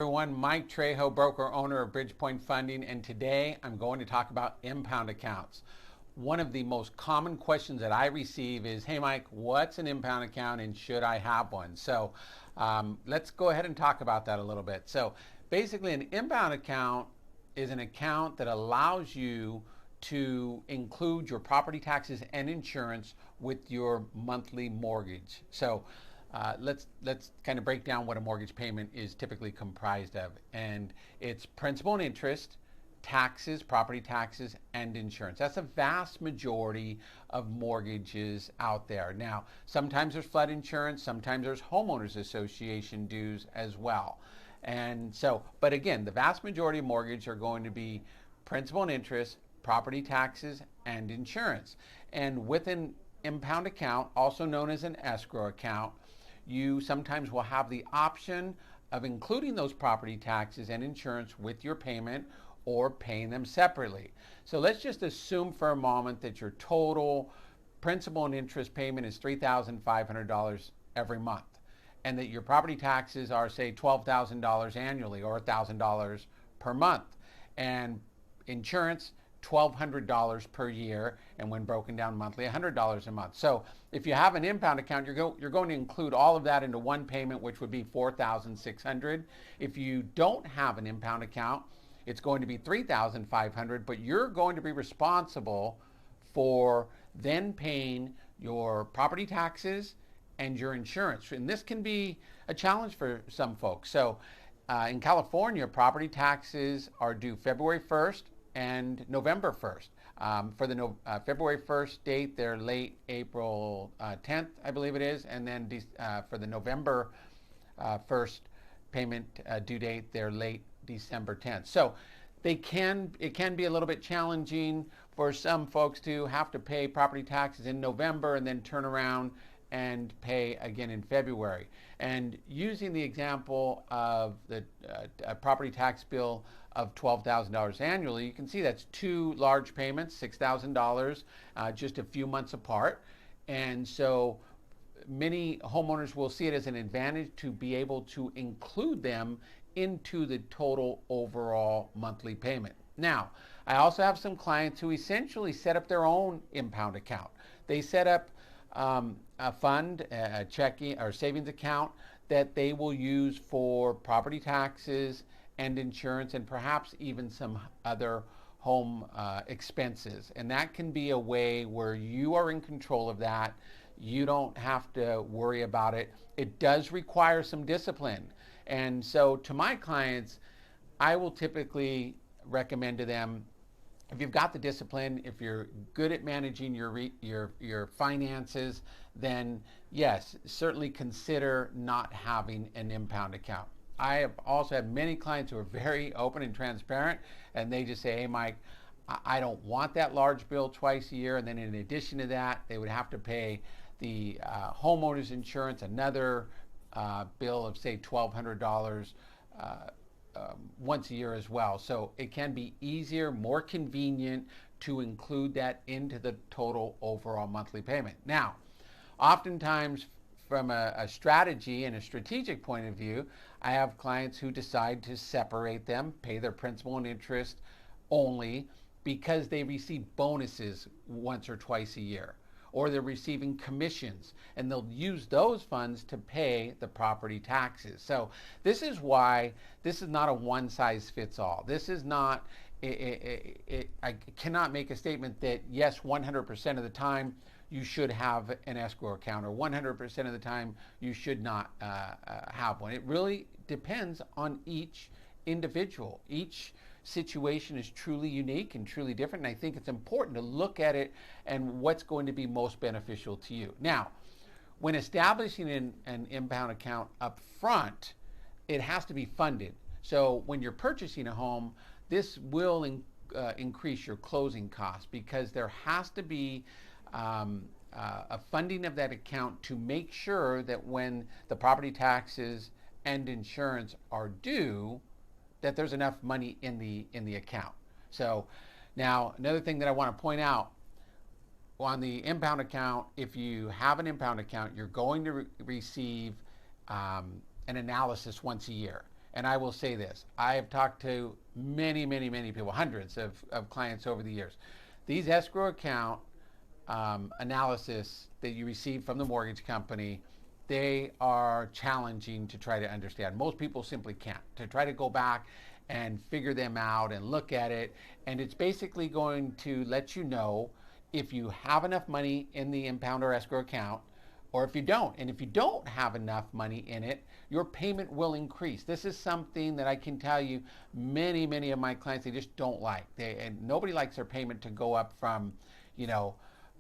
Everyone, Mike Trejo, broker owner of Bridgepoint Funding, and today I'm going to talk about impound accounts. One of the most common questions that I receive is, hey Mike, what's an impound account and should I have one? So let's go ahead and talk about that a little bit. So basically an impound account is an account that allows you to include your property taxes and insurance with your monthly mortgage. So let's kind of break down what a mortgage payment is typically comprised of, and it's principal and interest, taxes, property taxes, and insurance. That's a vast majority of mortgages out there. Now, sometimes there's flood insurance, sometimes there's homeowners association dues as well. And so, but again, the vast majority of mortgage are going to be principal and interest, property taxes, and insurance. And with an impound account, also known as an escrow account, you sometimes will have the option of including those property taxes and insurance with your payment or paying them separately. So let's just assume for a moment that your total principal and interest payment is $3,500 every month, and that your property taxes are, say, $12,000 annually or $1,000 per month, and insurance $1,200 per year, and when broken down monthly, $100 a month. So if you have an impound account, you're going to include all of that into one payment, which would be $4,600. If you don't have an impound account, it's going to be $3,500, but you're going to be responsible for then paying your property taxes and your insurance. And this can be a challenge for some folks. So in California, property taxes are due February 1st and November 1st. For the February 1st date, they're late April 10th, I believe it is, and then for the November 1st payment due date, they're late December 10th. So it can be a little bit challenging for some folks to have to pay property taxes in November and then turn around and pay again in February. And using the example of the property tax bill of $12,000 annually, you can see that's two large payments, $6,000, just a few months apart. And so many homeowners will see it as an advantage to be able to include them into the total overall monthly payment. Now, I also have some clients who essentially set up their own impound account. They set up a fund, a checking or savings account that they will use for property taxes and insurance, and perhaps even some other home expenses. And that can be a way where you are in control of that. You don't have to worry about it. It does require some discipline. And so to my clients, I will typically recommend to them, if you've got the discipline, if you're good at managing your finances, then yes, certainly consider not having an impound account. I have also had many clients who are very open and transparent, and they just say, hey Mike, I don't want that large bill twice a year, and then in addition to that, they would have to pay the homeowner's insurance, another bill of say $1,200 once a year as well. So it can be easier, more convenient to include that into the total overall monthly payment. Now, oftentimes from a strategy and a strategic point of view, I have clients who decide to separate them, pay their principal and interest only because they receive bonuses once or twice a year, or they're receiving commissions, and they'll use those funds to pay the property taxes. So this is why this is not a one-size-fits-all. This is not, I cannot make a statement that yes, 100% of the time you should have an escrow account, or 100% of the time you should not have one. It really depends on each individual. Each situation is truly unique and truly different, and I think it's important to look at it and what's going to be most beneficial to you. Now, when establishing an impound account up front, it has to be funded. So when you're purchasing a home, this will increase your closing costs, because there has to be a funding of that account to make sure that when the property taxes and insurance are due, that there's enough money in the account. So now another thing that I want to point out, on the impound account, if you have an impound account, you're going to receive an analysis once a year. And I will say this, I have talked to many people, hundreds of clients over the years. These escrow account analysis that you receive from the mortgage company, they are challenging to try to understand. Most people simply can't. To try to go back and figure them out and look at it, and it's basically going to let you know if you have enough money in the impound or escrow account, or if you don't. And if you don't have enough money in it, your payment will increase. This is something that I can tell you many of my clients, they just don't like. And nobody likes their payment to go up from, you know,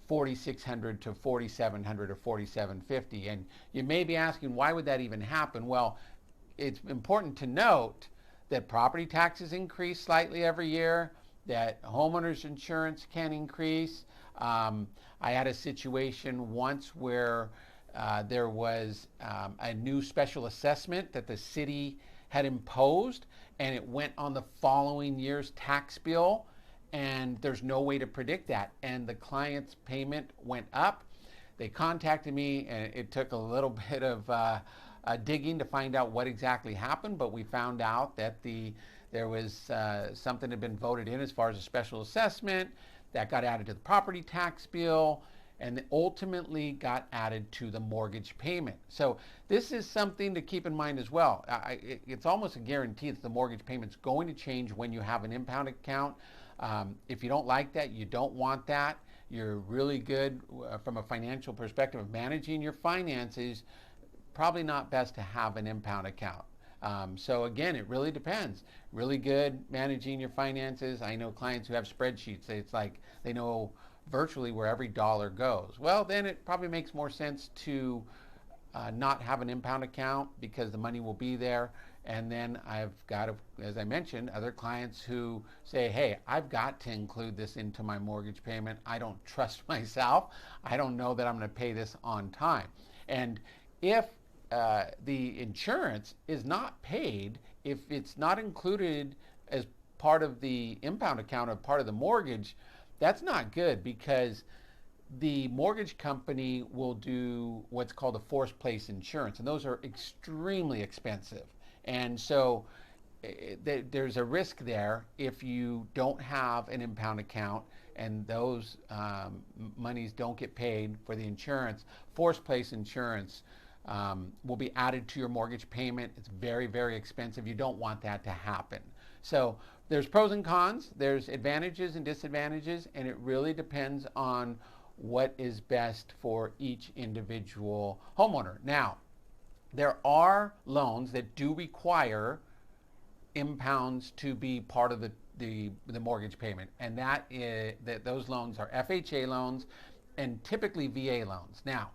4,600 to 4,700 or 4,750. And you may be asking, why would that even happen? Well, it's important to note that property taxes increase slightly every year, that homeowners insurance can increase. I had a situation once where there was a new special assessment that the city had imposed, and it went on the following year's tax bill, and there's no way to predict that. And the client's payment went up. They contacted me, and it took a little bit of digging to find out what exactly happened, but we found out that there was something had been voted in as far as a special assessment that got added to the property tax bill, and ultimately got added to the mortgage payment. So this is something to keep in mind as well. It's almost a guarantee that the mortgage payment's going to change when you have an impound account. If you don't like that, you don't want that, you're really good from a financial perspective of managing your finances, probably not best to have an impound account. So again, it really depends. Really good managing your finances. I know clients who have spreadsheets. It's like they know virtually where every dollar goes. Well, then it probably makes more sense to not have an impound account because the money will be there. And then I've got, as I mentioned, other clients who say, hey, I've got to include this into my mortgage payment. I don't trust myself. I don't know that I'm going to pay this on time. And if the insurance is not paid, if it's not included as part of the impound account or part of the mortgage, that's not good, because the mortgage company will do what's called a forced place insurance, and those are extremely expensive. And so there's a risk there if you don't have an impound account and those monies don't get paid for the insurance. Forced place insurance will be added to your mortgage payment. It's very expensive. You don't want that to happen. So there's pros and cons, there's advantages and disadvantages, and it really depends on what is best for each individual homeowner. Now, there are loans that do require impounds to be part of the mortgage payment, and those loans are FHA loans and typically VA loans. Now,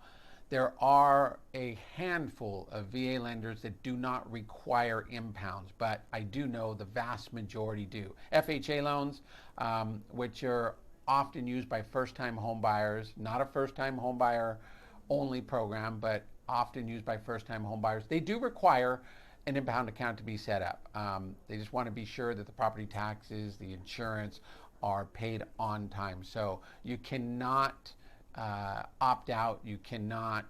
there are a handful of VA lenders that do not require impounds, but I do know the vast majority do. FHA loans, which are often used by first-time home buyers, not a first-time home buyer only program, but often used by first-time home buyers. They do require an impound account to be set up. They just want to be sure that the property taxes, the insurance are paid on time. So you cannot opt out, you cannot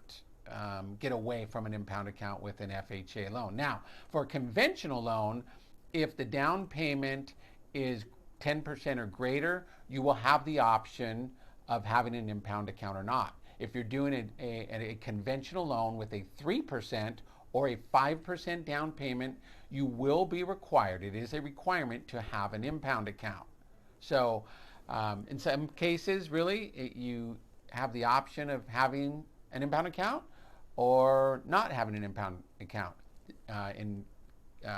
get away from an impound account with an FHA loan. Now, for a conventional loan, if the down payment is 10% or greater, you will have the option of having an impound account or not. If you're doing a conventional loan with a 3% or a 5% down payment, you will be required, it is a requirement, to have an impound account. So in some cases, really, you have the option of having an impound account or not having an impound account. In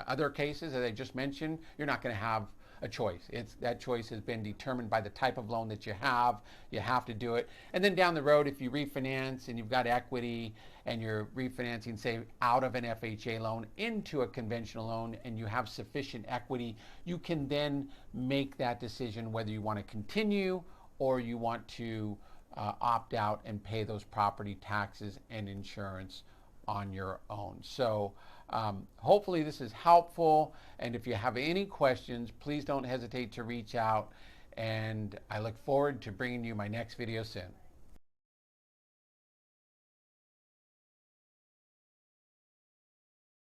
other cases, as I just mentioned, you're not going to have a choice. That choice has been determined by the type of loan that you have. You have to do it. And then down the road, if you refinance and you've got equity and you're refinancing, say, out of an FHA loan into a conventional loan and you have sufficient equity, you can then make that decision whether you want to continue or you want to opt out and pay those property taxes and insurance on your own. So hopefully this is helpful, and if you have any questions, please don't hesitate to reach out, and I look forward to bringing you my next video soon.